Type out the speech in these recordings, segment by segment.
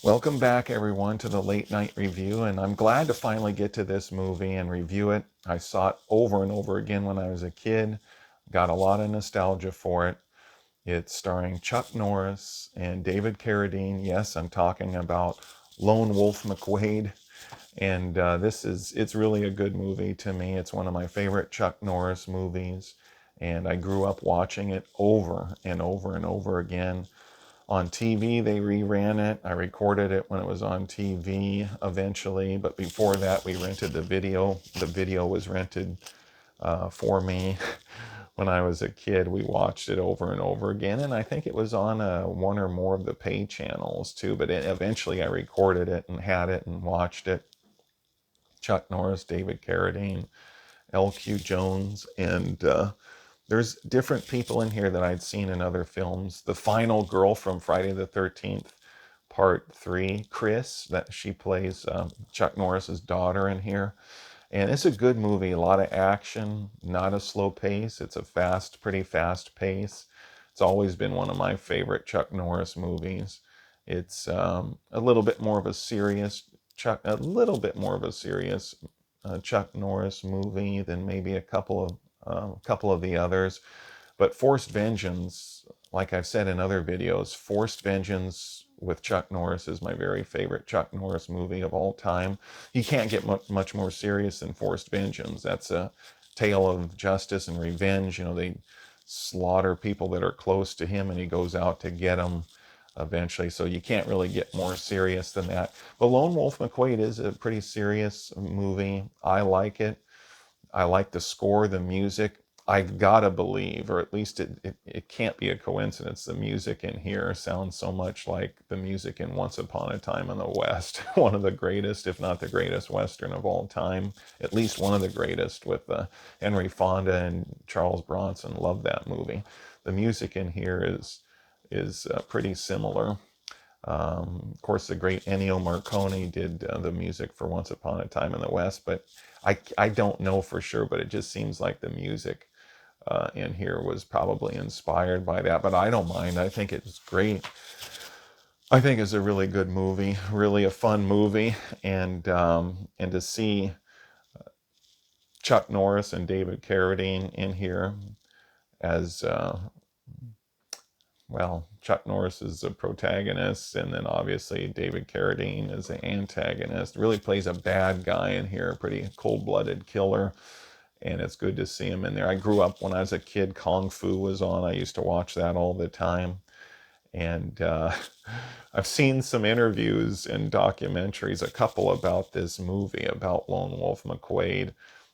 Welcome back, everyone, to the late night review, and I'm glad to finally get to this movie and review it. I saw it over and over again when I was a kid, got a lot of nostalgia for it. It's starring Chuck Norris and David Carradine. Yes, I'm talking about Lone Wolf McQuade, and it's really a good movie to me. It's one of my favorite Chuck Norris movies, and I grew up watching it over and over and over again. On TV, they reran it. I recorded it when it was on TV eventually, but before that, we rented the video. The video was rented for me when I was a kid. We watched it over and over again, and I think it was on one or more of the pay channels too, but eventually I recorded it and had it and watched it. Chuck Norris, David Carradine, L.Q. Jones, and there's different people in here that I'd seen in other films. The final girl from Friday the 13th, Part 3, Chris, that she plays Chuck Norris's daughter in here. And it's a good movie, a lot of action, not a slow pace. It's a pretty fast pace. It's always been one of my favorite Chuck Norris movies. It's a little bit more of a serious Chuck Norris movie than maybe a couple of the others. But Forced Vengeance, like I've said in other videos, Forced Vengeance with Chuck Norris is my very favorite Chuck Norris movie of all time. You can't get much more serious than Forced Vengeance. That's a tale of justice and revenge. They slaughter people that are close to him, and he goes out to get them eventually. So you can't really get more serious than that. But Lone Wolf McQuade is a pretty serious movie. I like it. I like the score, the music. I gotta believe, or at least it can't be a coincidence, the music in here sounds so much like the music in Once Upon a Time in the West. One of the greatest, if not the greatest Western of all time. At least one of the greatest, with Henry Fonda and Charles Bronson. Love that movie. The music in here is pretty similar. Of course, the great Ennio Morricone did the music for Once Upon a Time in the West, but I don't know for sure, but it just seems like the music in here was probably inspired by that. But I don't mind. I think it's great. I think it's a really good movie, really a fun movie, and to see Chuck Norris and David Carradine in here as well, Chuck Norris is the protagonist, and then obviously David Carradine is the antagonist. Really plays a bad guy in here, a pretty cold-blooded killer, and it's good to see him in there. I grew up when I was a kid, Kung Fu was on. I used to watch that all the time. And I've seen some interviews and documentaries, a couple about this movie, about Lone Wolf McQuade.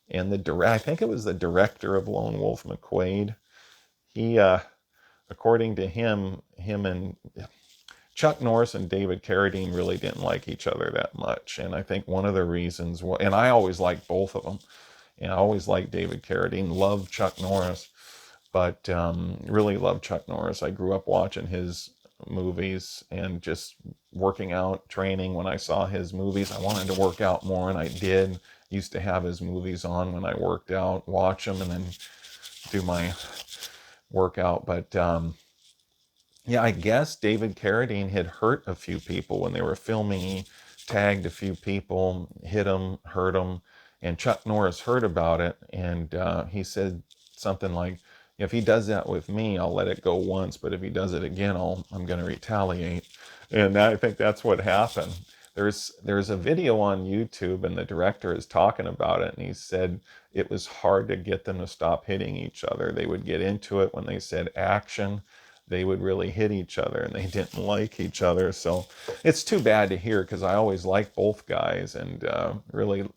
And I think it was the director of Lone Wolf McQuade. He, according to him and Chuck Norris and David Carradine really didn't like each other that much. And I think one of the reasons, and I always liked both of them, and I always liked David Carradine, loved Chuck Norris, but really loved Chuck Norris. I grew up watching his movies and just working out, training. When I saw his movies, I wanted to work out more, and I did. Used to have his movies on when I worked out, watch them, and then do my workout. But yeah, I guess David Carradine had hurt a few people when they were filming. He tagged a few people, hit them, hurt them, and Chuck Norris heard about it, and he said something like, "If he does that with me, I'll let it go once, but if he does it again, I'm going to retaliate." And I think that's what happened. There's a video on YouTube, and the director is talking about it, and he said it was hard to get them to stop hitting each other. They would get into it when they said action. They would really hit each other, and they didn't like each other. So it's too bad to hear, because I always liked both guys, and really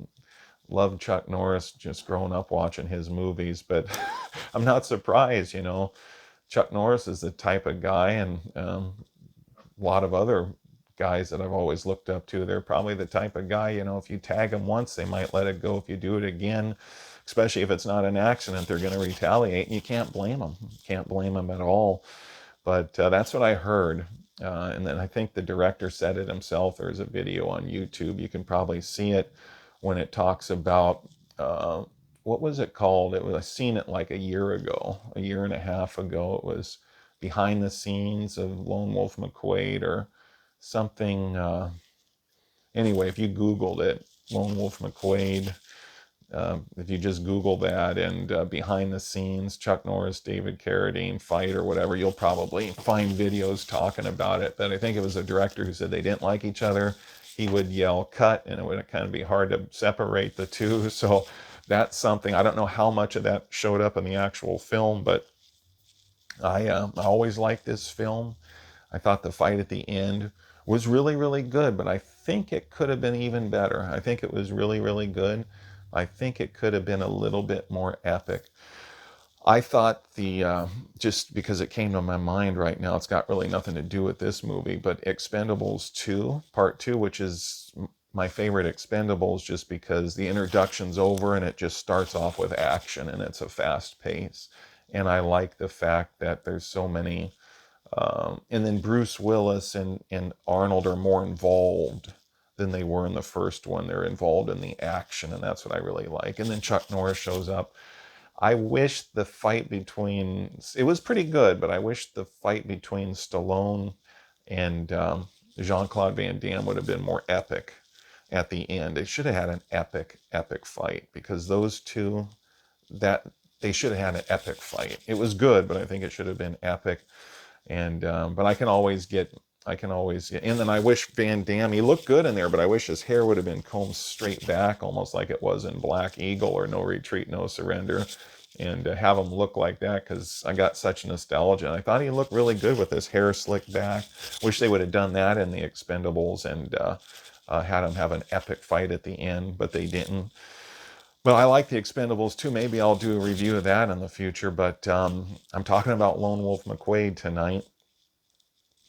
loved Chuck Norris just growing up watching his movies. But I'm not surprised, Chuck Norris is the type of guy, and a lot of other guys that I've always looked up to, they're probably the type of guy, if you tag them once, they might let it go. If you do it again, especially if it's not an accident, they're going to retaliate, and you can't blame them. You can't blame them at all. But that's what I heard. And then I think the director said it himself. There's a video on YouTube. You can probably see it when it talks about, what was it called? I seen it like a year and a half ago. It was behind the scenes of Lone Wolf McQuade or something. Anyway, if you Googled it, Lone Wolf McQuade, if you just Google that and behind the scenes, Chuck Norris, David Carradine fight or whatever, you'll probably find videos talking about it. But I think it was a director who said they didn't like each other. He would yell cut, and it would kind of be hard to separate the two. So that's something. I don't know how much of that showed up in the actual film, but I always liked this film. I thought the fight at the end was really, really good, but I think it could have been even better. I think it was really, really good. I think it could have been a little bit more epic. I thought just because it came to my mind right now, it's got really nothing to do with this movie, but Expendables 2, Part 2, which is my favorite Expendables just because the introduction's over and it just starts off with action and it's a fast pace. And I like the fact that there's so many and then Bruce Willis and Arnold are more involved than they were in the first one. They're involved in the action, and that's what I really like. And then Chuck Norris shows up. I wish the fight between, it was pretty good, but I wish the fight between Stallone and Jean-Claude Van Damme would have been more epic at the end. They should have had an epic, epic fight because those two, that they should have had an epic fight. It was good, but I think it should have been epic. And but I can always get, and then I wish Van Damme, he looked good in there, but I wish his hair would have been combed straight back, almost like it was in Black Eagle or No Retreat, No Surrender, and have him look like that because I got such nostalgia. And I thought he looked really good with his hair slicked back. Wish they would have done that in the Expendables and had him have an epic fight at the end, but they didn't. Well, I like the Expendables too. Maybe I'll do a review of that in the future. But I'm talking about Lone Wolf McQuade tonight.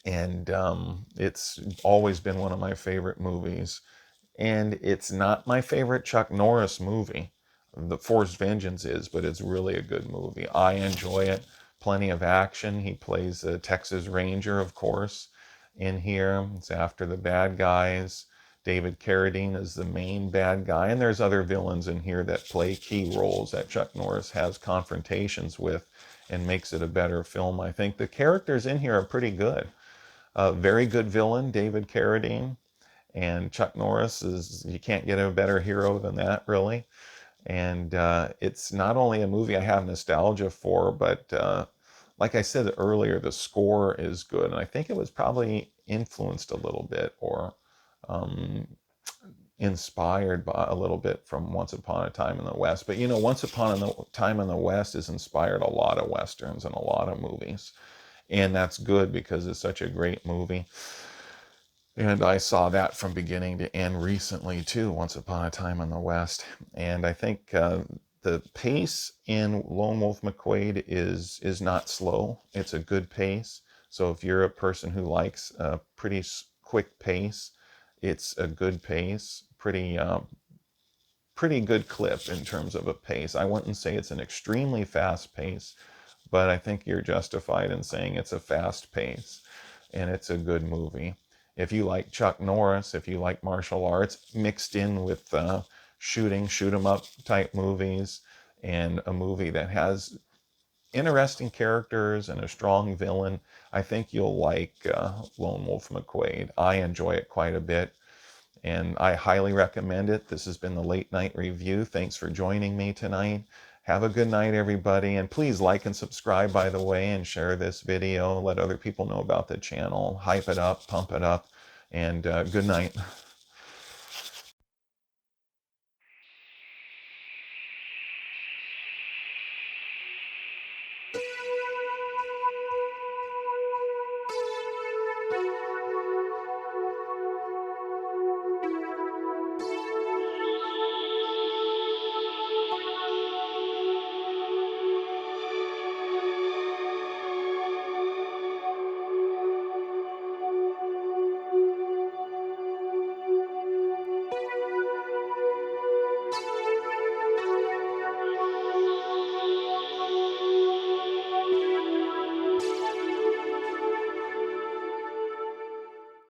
And it's always been one of my favorite movies. And it's not my favorite Chuck Norris movie. The Forced Vengeance is, but it's really a good movie. I enjoy it. Plenty of action. He plays a Texas Ranger, of course, in here. It's after the bad guys. David Carradine is the main bad guy, and there's other villains in here that play key roles that Chuck Norris has confrontations with and makes it a better film. I think the characters in here are pretty good. Very good villain, David Carradine, and Chuck Norris is, you can't get a better hero than that, really. And it's not only a movie I have nostalgia for, but like I said earlier, the score is good, and I think it was probably influenced a little bit or inspired by a little bit from Once Upon a Time in the West. But you know, Once Upon a Time in the West has inspired a lot of Westerns and a lot of movies. And that's good because it's such a great movie. And I saw that from beginning to end recently too, Once Upon a Time in the West. And I think the pace in Lone Wolf McQuade is not slow. It's a good pace. So if you're a person who likes a pretty quick pace, it's a good pace, pretty good clip in terms of a pace. I wouldn't say it's an extremely fast pace, but I think you're justified in saying it's a fast pace, and it's a good movie. If you like Chuck Norris, if you like martial arts mixed in with shooting, shoot 'em up type movies, and a movie that has interesting characters and a strong villain, I think you'll like Lone Wolf McQuade. I enjoy it quite a bit, and I highly recommend it. This has been the Late Night Review. Thanks for joining me tonight. Have a good night, everybody, and please like and subscribe, by the way, and share this video. Let other people know about the channel. Hype it up, pump it up, and good night.